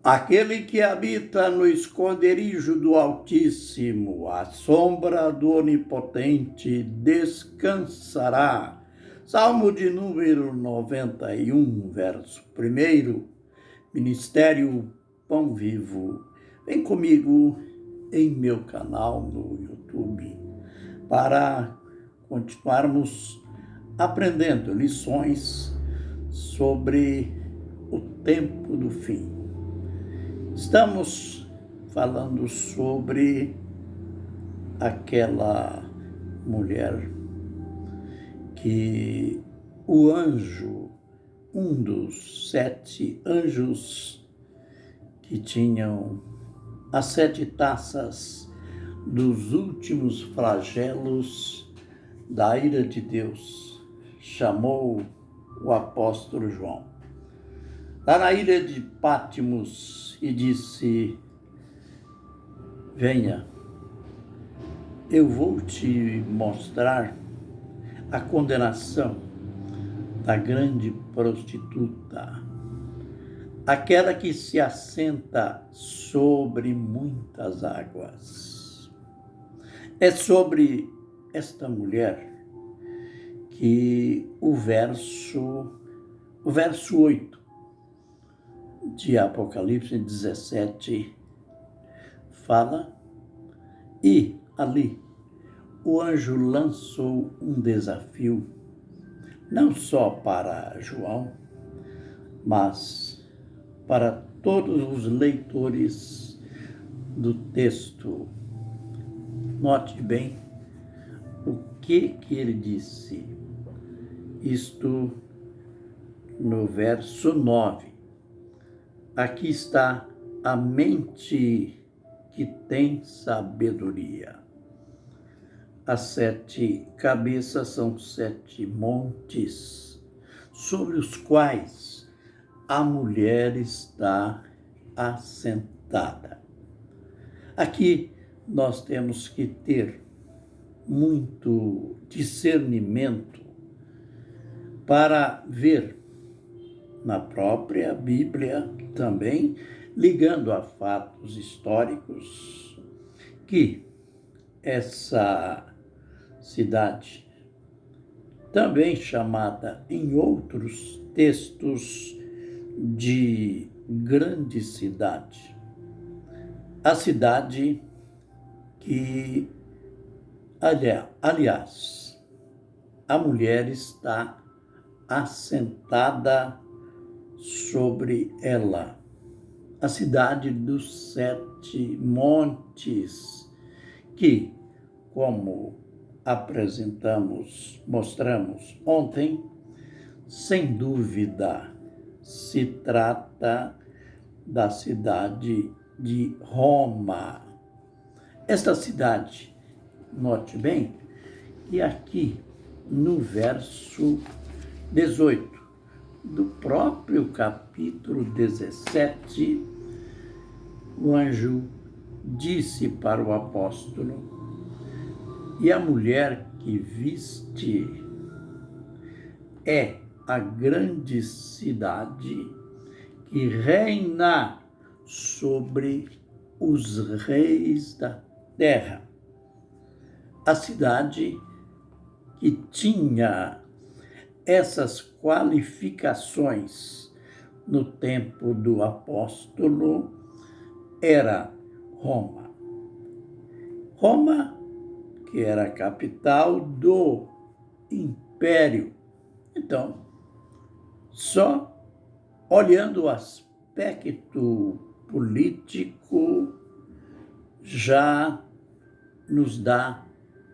Aquele que habita no esconderijo do Altíssimo, à sombra do Onipotente, descansará. Salmo de número 91, verso 1, Ministério Pão Vivo. Vem comigo em meu canal no YouTube para continuarmos aprendendo lições sobre o tempo do fim. Estamos falando sobre aquela mulher que o anjo, um dos 7 anjos que tinham as 7 taças dos últimos flagelos da ira de Deus, chamou o apóstolo João lá na ilha de Patmos e disse: venha, eu vou te mostrar a condenação da grande prostituta, aquela que se assenta sobre muitas águas. É sobre esta mulher que o verso 8 de Apocalipse 17 fala, e ali o anjo lançou um desafio, não só para João, mas para todos os leitores do texto. Note bem o que ele disse. Isto no verso 9. Aqui está a mente que tem sabedoria. As 7 cabeças são 7 montes, sobre os quais a mulher está assentada. Aqui nós temos que ter muito discernimento para ver na própria Bíblia também, ligando a fatos históricos, que essa cidade, também chamada em outros textos de grande cidade, a cidade que, aliás, a mulher está assentada sobre ela, a cidade dos 7 montes, que, como mostramos ontem, sem dúvida se trata da cidade de Roma. Esta cidade, note bem, que aqui no verso 18, do próprio capítulo 17, o anjo disse para o apóstolo: e a mulher que viste é a grande cidade que reina sobre os reis da terra. A cidade que tinha essas qualificações no tempo do apóstolo era Roma. Roma, que era a capital do império. Então, só olhando o aspecto político já nos dá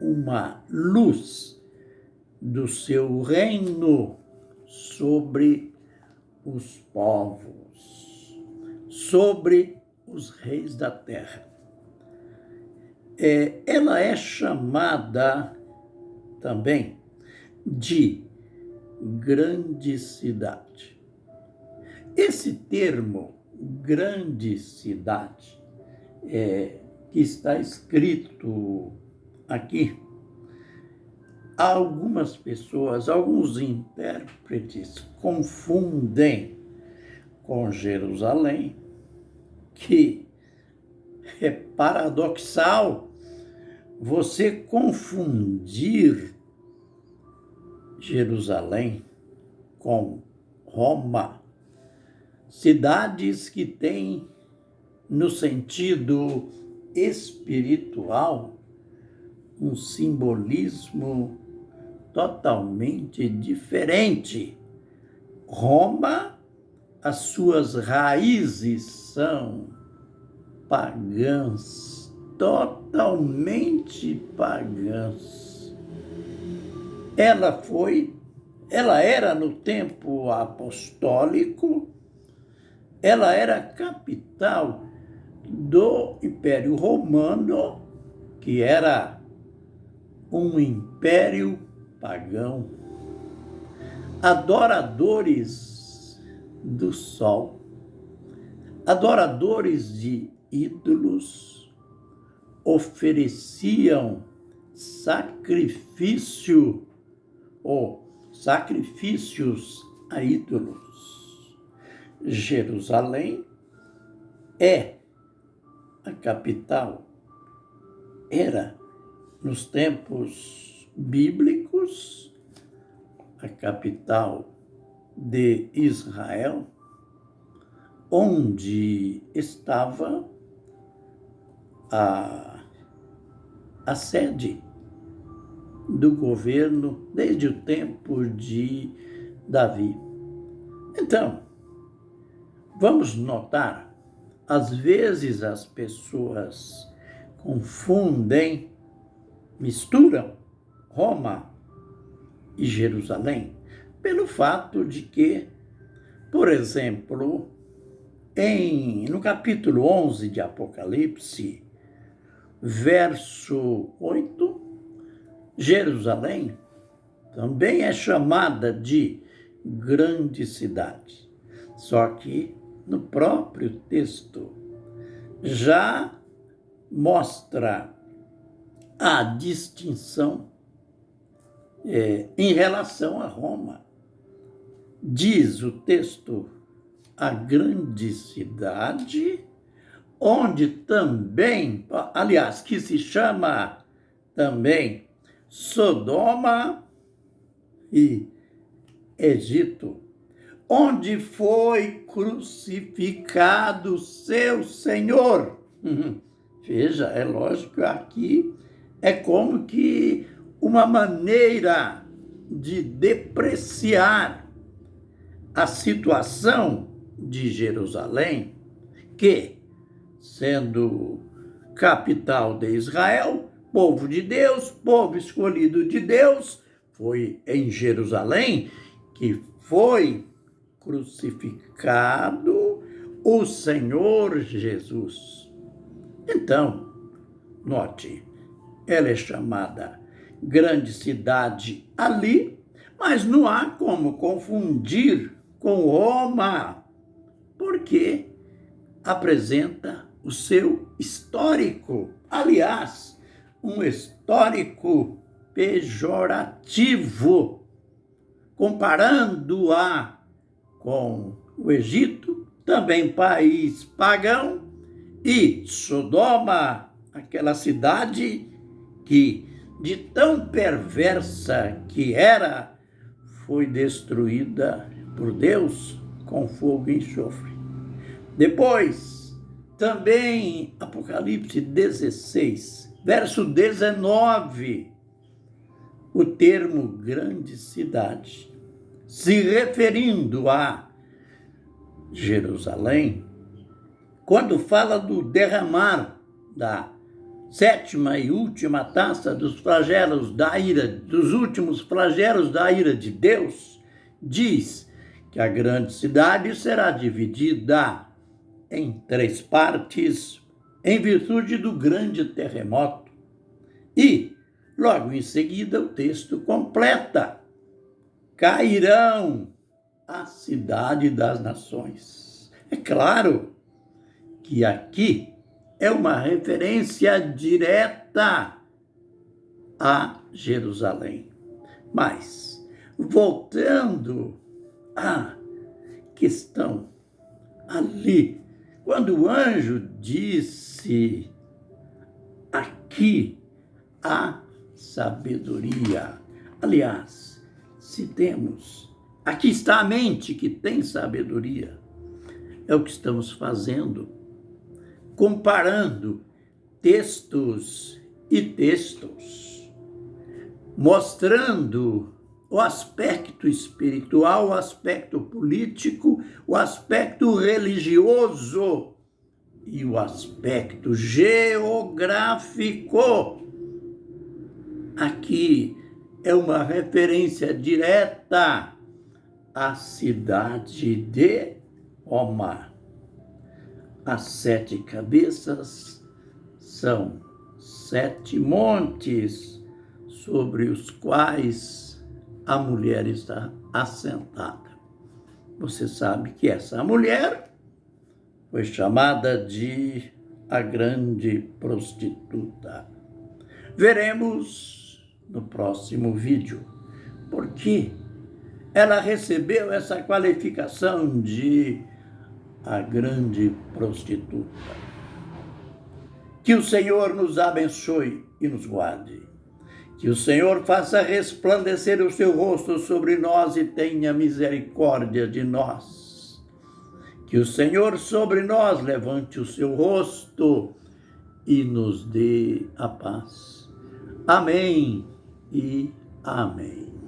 uma luz do seu reino sobre os povos, sobre os reis da terra. Ela é chamada também de grande cidade. Esse termo, grande cidade, que está escrito aqui, algumas pessoas, alguns intérpretes confundem com Jerusalém, que é paradoxal você confundir Jerusalém com Roma, cidades que têm, no sentido espiritual, um simbolismo totalmente diferente. Roma, as suas raízes são pagãs, totalmente pagãs. Ela era no tempo apostólico, ela era capital do Império Romano, que era um império pagão. Adoradores do sol, adoradores de ídolos, ofereciam sacrifícios a ídolos. Jerusalém é a capital, era, nos tempos bíblicos, a capital de Israel, onde estava a sede do governo desde o tempo de Davi. Então, vamos notar, às vezes as pessoas confundem, misturam Roma e Jerusalém, pelo fato de que, por exemplo, no capítulo 11 de Apocalipse, verso 8, Jerusalém também é chamada de grande cidade. Só que no próprio texto já mostra a distinção em relação a Roma. Diz o texto, a grande cidade, onde também, aliás, que se chama também Sodoma e Egito, onde foi crucificado seu Senhor. Veja, é lógico, aqui é como que uma maneira de depreciar a situação de Jerusalém, que, sendo capital de Israel, povo de Deus, povo escolhido de Deus, foi em Jerusalém que foi crucificado o Senhor Jesus. Então, note, ela é chamada grande cidade ali, mas não há como confundir com Roma, porque apresenta o seu histórico. Aliás, um histórico pejorativo, comparando-a com o Egito, também país pagão, e Sodoma, aquela cidade que, de tão perversa que era, foi destruída por Deus com fogo e enxofre. Depois, também Apocalipse 16, verso 19, o termo grande cidade, se referindo a Jerusalém, quando fala do derramar da sétima e última taça dos flagelos da ira, dos últimos flagelos da ira de Deus, diz que a grande cidade será dividida em 3 partes, em virtude do grande terremoto. E, logo em seguida, o texto completa: cairão a cidade das nações. É claro que aqui é uma referência direta a Jerusalém. Mas, voltando à questão ali, Quando o anjo disse, aqui há sabedoria. Aliás, se temos, aqui está a mente que tem sabedoria. É o que estamos fazendo, comparando textos e textos, mostrando o aspecto espiritual, o aspecto político, o aspecto religioso e o aspecto geográfico. Aqui é uma referência direta à cidade de Roma. As 7 cabeças são 7 montes sobre os quais a mulher está assentada. Você sabe que essa mulher foi chamada de a grande prostituta. Veremos no próximo vídeo por que ela recebeu essa qualificação de a grande prostituta. Que o Senhor nos abençoe e nos guarde. Que o Senhor faça resplandecer o seu rosto sobre nós e tenha misericórdia de nós. Que o Senhor sobre nós levante o seu rosto e nos dê a paz. Amém e amém.